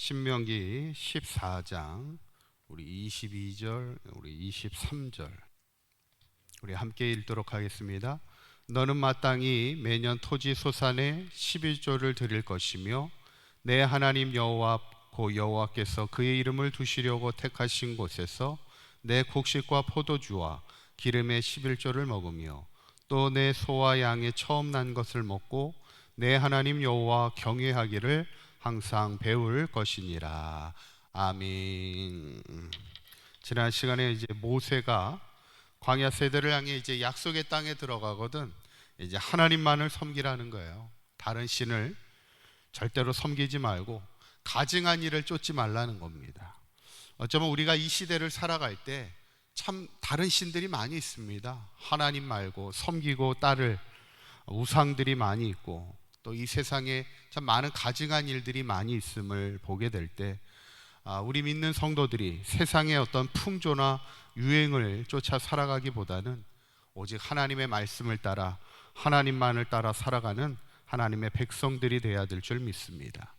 신명기 14장 우리 22절, 우리 23절 우리 함께 읽도록 하겠습니다. 너는 마땅히 매년 토지 소산에 11조를 드릴 것이며 내 하나님 여호와 고 여호와께서 그의 이름을 두시려고 택하신 곳에서 내 곡식과 포도주와 기름의 11조를 먹으며 또 내 소와 양의 처음 난 것을 먹고 내 하나님 여호와 경외하기를 항상 배울 것이니라. 아멘. 지난 시간에 이제 모세가 광야 세대를 향해 이제 약속의 땅에 들어가거든 이제 하나님만을 섬기라는 거예요. 다른 신을 절대로 섬기지 말고 가증한 일을 쫓지 말라는 겁니다. 어쩌면 우리가 이 시대를 살아갈 때 참 다른 신들이 많이 있습니다. 하나님 말고 섬기고 따를 우상들이 많이 있고 또 이 세상에 참 많은 가증한 일들이 많이 있음을 보게 될 때 우리 믿는 성도들이 세상의 어떤 풍조나 유행을 쫓아 살아가기보다는 오직 하나님의 말씀을 따라 하나님만을 따라 살아가는 하나님의 백성들이 되어야 될 줄 믿습니다.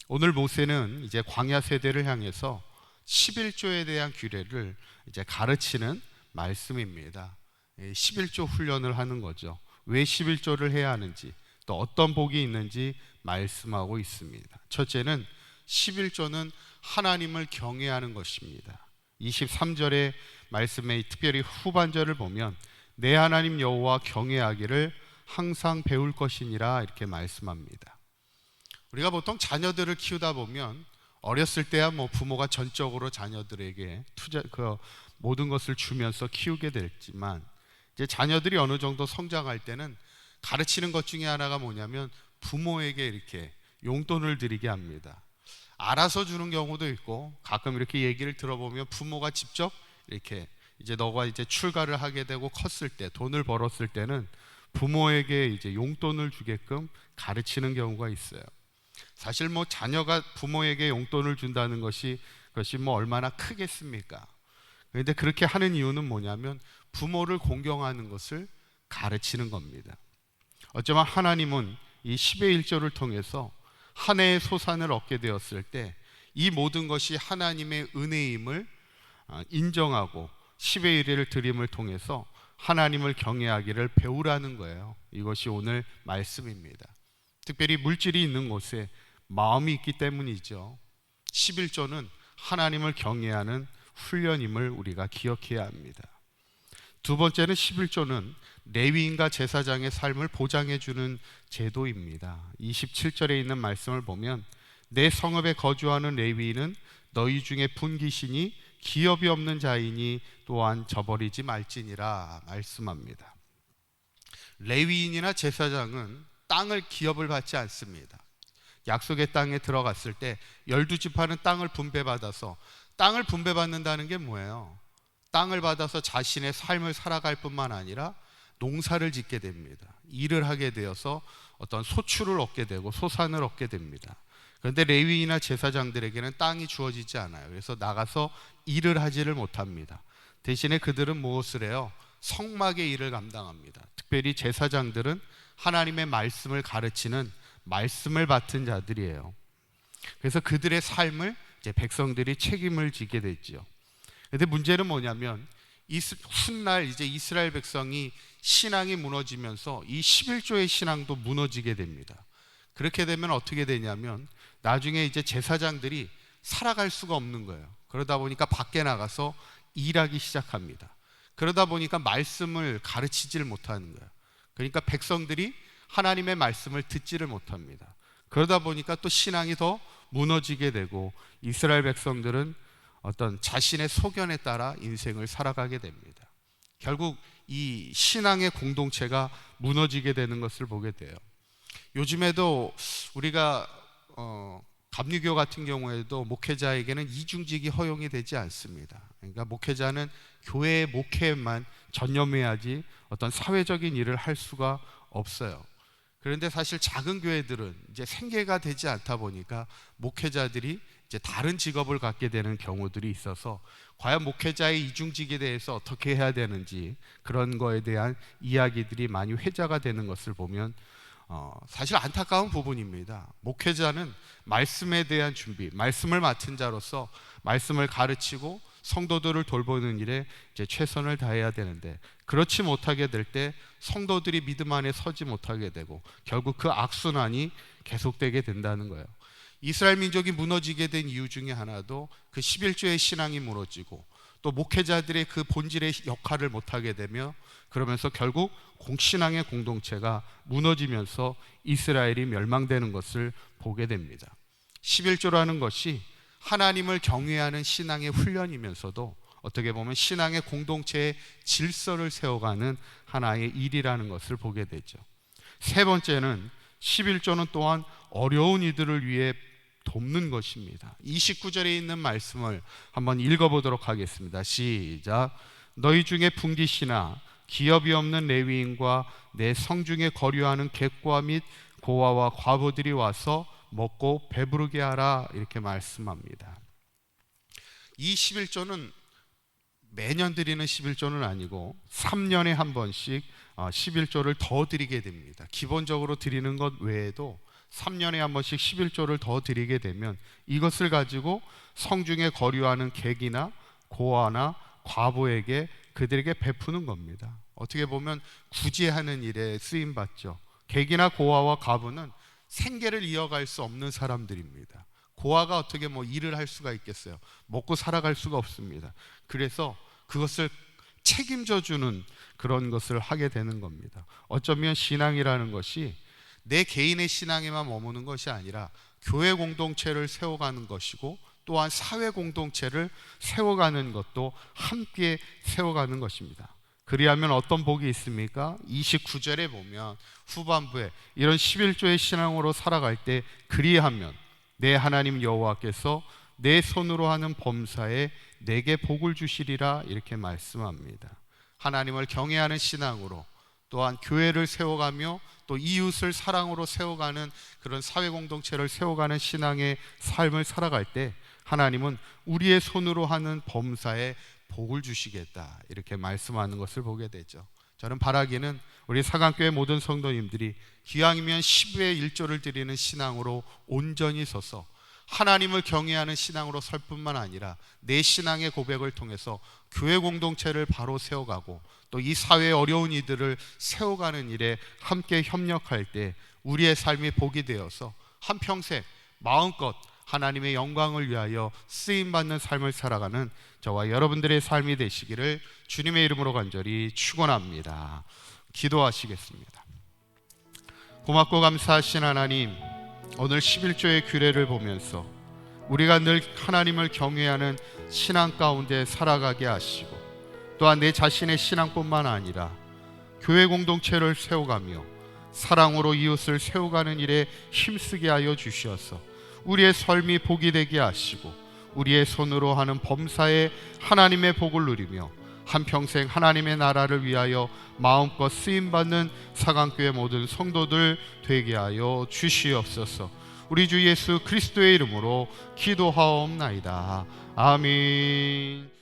오늘 모세는 이제 광야 세대를 향해서 11조에 대한 규례를 이제 가르치는 말씀입니다. 11조 훈련을 하는 거죠. 왜 11조를 해야 하는지 또 어떤 복이 있는지 말씀하고 있습니다. 첫째는 11조는 하나님을 경외하는 것입니다. 23절의 말씀의 특별히 후반절을 보면 내 하나님 여호와 경외하기를 항상 배울 것이니라 이렇게 말씀합니다. 우리가 보통 자녀들을 키우다 보면 어렸을 때야 부모가 전적으로 자녀들에게 모든 것을 주면서 키우게 됐지만 이제 자녀들이 어느 정도 성장할 때는 가르치는 것 중에 하나가 뭐냐면 부모에게 이렇게 용돈을 드리게 합니다. 알아서 주는 경우도 있고 가끔 이렇게 얘기를 들어보면 부모가 직접 이렇게 이제 너가 이제 출가를 하게 되고 컸을 때 돈을 벌었을 때는 부모에게 이제 용돈을 주게끔 가르치는 경우가 있어요. 사실 자녀가 부모에게 용돈을 준다는 그것이 얼마나 크겠습니까? 그런데 그렇게 하는 이유는 뭐냐면 부모를 공경하는 것을 가르치는 겁니다. 어쩌면 하나님은 이 10의 1조를 통해서 한 해의 소산을 얻게 되었을 때 이 모든 것이 하나님의 은혜임을 인정하고 10의 1을 드림을 통해서 하나님을 경외하기를 배우라는 거예요. 이것이 오늘 말씀입니다. 특별히 물질이 있는 곳에 마음이 있기 때문이죠. 11조는 하나님을 경외하는 훈련임을 우리가 기억해야 합니다. 두 번째는 11조는 레위인과 제사장의 삶을 보장해주는 제도입니다. 27절에 있는 말씀을 보면 내 성읍에 거주하는 레위인은 너희 중에 분기신이 기업이 없는 자이니 또한 저버리지 말지니라 말씀합니다. 레위인이나 제사장은 땅을 기업을 받지 않습니다. 약속의 땅에 들어갔을 때 12지파는 땅을 분배받아서 땅을 분배받는다는 게 뭐예요? 땅을 받아서 자신의 삶을 살아갈 뿐만 아니라 농사를 짓게 됩니다. 일을 하게 되어서 어떤 소출을 얻게 되고 소산을 얻게 됩니다. 그런데 레위인이나 제사장들에게는 땅이 주어지지 않아요. 그래서 나가서 일을 하지를 못합니다. 대신에 그들은 무엇을 해요? 성막의 일을 감당합니다. 특별히 제사장들은 하나님의 말씀을 가르치는 말씀을 맡은 자들이에요. 그래서 그들의 삶을 이제 백성들이 책임을 지게 됐죠. 그런데 문제는 뭐냐면 훗날 이제 이스라엘 백성이 신앙이 무너지면서 이 11조의 신앙도 무너지게 됩니다. 그렇게 되면 어떻게 되냐면 나중에 이제 제사장들이 살아갈 수가 없는 거예요. 그러다 보니까 밖에 나가서 일하기 시작합니다. 그러다 보니까 말씀을 가르치지를 못하는 거예요. 그러니까 백성들이 하나님의 말씀을 듣지를 못합니다. 그러다 보니까 또 신앙이 더 무너지게 되고 이스라엘 백성들은 어떤 자신의 소견에 따라 인생을 살아가게 됩니다. 결국 이 신앙의 공동체가 무너지게 되는 것을 보게 돼요. 요즘에도 우리가 감리교 같은 경우에도 목회자에게는 이중직이 허용이 되지 않습니다. 그러니까 목회자는 교회의 목회에만 전념해야지 어떤 사회적인 일을 할 수가 없어요. 그런데 사실 작은 교회들은 이제 생계가 되지 않다 보니까 목회자들이 이제 다른 직업을 갖게 되는 경우들이 있어서 과연 목회자의 이중직에 대해서 어떻게 해야 되는지 그런 거에 대한 이야기들이 많이 회자가 되는 것을 보면 사실 안타까운 부분입니다. 목회자는 말씀에 대한 준비, 말씀을 맡은 자로서 말씀을 가르치고 성도들을 돌보는 일에 이제 최선을 다해야 되는데, 그렇지 못하게 될 때 성도들이 믿음 안에 서지 못하게 되고 결국 그 악순환이 계속되게 된다는 거예요. 이스라엘 민족이 무너지게 된 이유 중에 하나도 그 11조의 신앙이 무너지고, 또 목회자들의 그 본질의 역할을 못하게 되며, 그러면서 결국 신앙의 공동체가 무너지면서 이스라엘이 멸망되는 것을 보게 됩니다. 11조라는 것이 하나님을 경외하는 신앙의 훈련이면서도 어떻게 보면 신앙의 공동체의 질서를 세워가는 하나의 일이라는 것을 보게 되죠. 세 번째는 11조는 또한 어려운 이들을 위해 돕는 것입니다. 29절에 있는 말씀을 한번 읽어보도록 하겠습니다. 시작. 너희 중에 풍기시나 기업이 없는 레위인과 내 성중에 거류하는 객과 및 고아와 과부들이 와서 먹고 배부르게 하라, 이렇게 말씀합니다. 이 11조는 매년 드리는 11조는 아니고 3년에 한 번씩 11조를 더 드리게 됩니다. 기본적으로 드리는 것 외에도 3년에 한 번씩 11조를 더 드리게 되면 이것을 가지고 성중에 거류하는 객이나 고아나 과부에게 그들에게 베푸는 겁니다. 어떻게 보면 구제하는 일에 쓰임받죠. 객이나 고아와 과부는 생계를 이어갈 수 없는 사람들입니다. 고아가 어떻게 일을 할 수가 있겠어요? 먹고 살아갈 수가 없습니다. 그래서 그것을 책임져 주는 그런 것을 하게 되는 겁니다. 어쩌면 신앙이라는 것이 내 개인의 신앙에만 머무는 것이 아니라 교회 공동체를 세워가는 것이고, 또한 사회 공동체를 세워가는 것도 함께 세워가는 것입니다. 그리하면 어떤 복이 있습니까? 29절에 보면 후반부에 이런 11조의 신앙으로 살아갈 때, 그리하면 내 하나님 여호와께서 내 손으로 하는 범사에 내게 복을 주시리라, 이렇게 말씀합니다. 하나님을 경외하는 신앙으로, 또한 교회를 세워가며 또 이웃을 사랑으로 세워가는 그런 사회 공동체를 세워가는 신앙의 삶을 살아갈 때 하나님은 우리의 손으로 하는 범사에 복을 주시겠다, 이렇게 말씀하는 것을 보게 되죠. 저는 바라기는 우리 사강교회 모든 성도님들이 기왕이면 10의 1조를 드리는 신앙으로 온전히 서서 하나님을 경외하는 신앙으로 설 뿐만 아니라 내 신앙의 고백을 통해서 교회 공동체를 바로 세워가고 또 이 사회의 어려운 이들을 세워가는 일에 함께 협력할 때 우리의 삶이 복이 되어서 한평생 마음껏 하나님의 영광을 위하여 쓰임받는 삶을 살아가는 저와 여러분들의 삶이 되시기를 주님의 이름으로 간절히 축원합니다. 기도하시겠습니다. 고맙고 감사하신 하나님, 오늘 11조의 규례를 보면서 우리가 늘 하나님을 경외하는 신앙 가운데 살아가게 하시고, 또한 내 자신의 신앙뿐만 아니라 교회 공동체를 세워가며 사랑으로 이웃을 세워가는 일에 힘쓰게 하여 주시어서 우리의 삶이 복이 되게 하시고 우리의 손으로 하는 범사에 하나님의 복을 누리며 한평생 하나님의 나라를 위하여 마음껏 쓰임받는 사강교회 모든 성도들 되게 하여 주시옵소서. 우리 주 예수 그리스도의 이름으로 기도하옵나이다. 아멘.